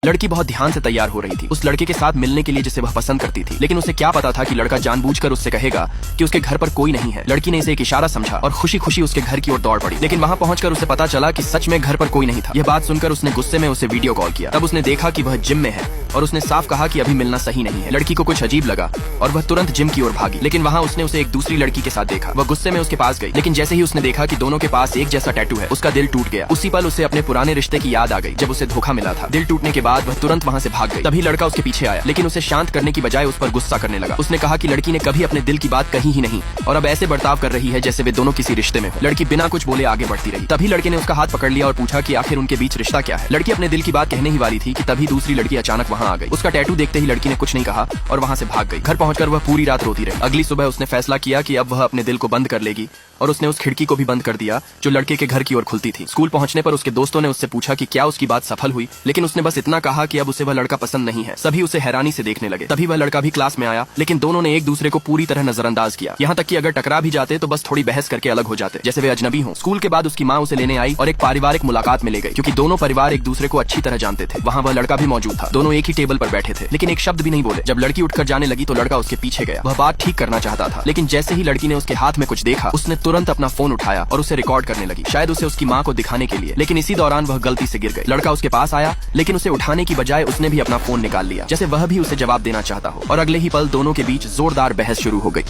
लड़की बहुत ध्यान से तैयार हो रही थी उस लड़के के साथ मिलने के लिए जिसे वह पसंद करती थी, लेकिन उसे क्या पता था कि लड़का जानबूझकर उससे कहेगा कि उसके घर पर कोई नहीं है। लड़की ने इसे एक इशारा समझा और खुशी खुशी उसके घर की ओर दौड़ पड़ी, लेकिन वहाँ पहुंचकर उसे पता चला कि सच में घर पर कोई नहीं था। यह बात सुनकर उसने गुस्से में उसे वीडियो कॉल किया। तब उसने देखा कि वह जिम में है और उसने साफ कहा कि अभी मिलना सही नहीं है। लड़की को कुछ अजीब लगा और वह तुरंत जिम की ओर भागी, लेकिन वहाँ उसने उसे एक दूसरी लड़की के साथ देखा। वह गुस्से में उसके पास गई, लेकिन जैसे ही उसने देखा कि दोनों के पास एक जैसा टैटू है, उसका दिल टूट गया। उसी पल उसे अपने पुराने रिश्ते की याद आ गई जब उसे धोखा मिला था। दिल टूटने के बाद वह तुरंत वहाँ से भाग गई। तभी लड़का उसके पीछे आया, लेकिन उसे शांत करने की बजाय उस पर गुस्सा करने लगा। उसने कहा कि लड़की ने कभी अपने दिल की बात कही ही नहीं और अब ऐसे बर्ताव कर रही है जैसे वे दोनों किसी रिश्ते में हो। लड़की बिना कुछ बोले आगे बढ़ती रही। तभी लड़के ने उसका हाथ पकड़ लिया और पूछा कि आखिर उनके बीच रिश्ता क्या है। लड़की अपने दिल की बात कहने ही वाली थी कि तभी दूसरी लड़की अचानक वहाँ आ गई। उसका टैटू देखते ही लड़की ने कुछ नहीं कहा और वहाँ से भाग गई। घर पहुंचकर वह पूरी रात रोती रही। अगली सुबह उसने फैसला किया कि अब वह अपने दिल को बंद कर लेगी और उसने उस खिड़की को भी बंद कर दिया जो लड़के के घर की ओर खुलती थी। स्कूल पहुंचने पर उसके दोस्तों ने उससे पूछा कि क्या उसकी बात सफल हुई, लेकिन उसने बस इतना कहा कि अब उसे वह लड़का पसंद नहीं है। सभी उसे हैरानी से देखने लगे। तभी वह लड़का भी क्लास में आया, लेकिन दोनों ने एक दूसरे को पूरी तरह नजरअंदाज किया। यहाँ तक कि अगर टकरा भी जाते तो बस थोड़ी बहस करके अलग हो जाते, जैसे वे अजनबी हों। स्कूल के बाद उसकी माँ उसे लेने आई और एक पारिवारिक मुलाकात में ले गई, क्योंकि दोनों परिवार एक दूसरे को अच्छी तरह जानते थे। वहाँ वह लड़का भी मौजूद था। दोनों एक ही टेबल पर बैठे थे, लेकिन एक शब्द भी नहीं बोले। जब लड़की उठकर जाने लगी तो लड़का उसके पीछे गया। वह बात ठीक करना चाहता था, लेकिन जैसे ही लड़की ने उसके हाथ में कुछ देखा, उसने तुरंत अपना फोन उठाया और उसे रिकॉर्ड करने लगी, शायद उसे उसकी माँ को दिखाने के लिए। लेकिन इसी दौरान वह गलती से गिर गई। लड़का उसके पास आया, लेकिन उसे उठाने की बजाय उसने भी अपना फोन निकाल लिया, जैसे वह भी उसे जवाब देना चाहता हो। और अगले ही पल दोनों के बीच जोरदार बहस शुरू हो गई।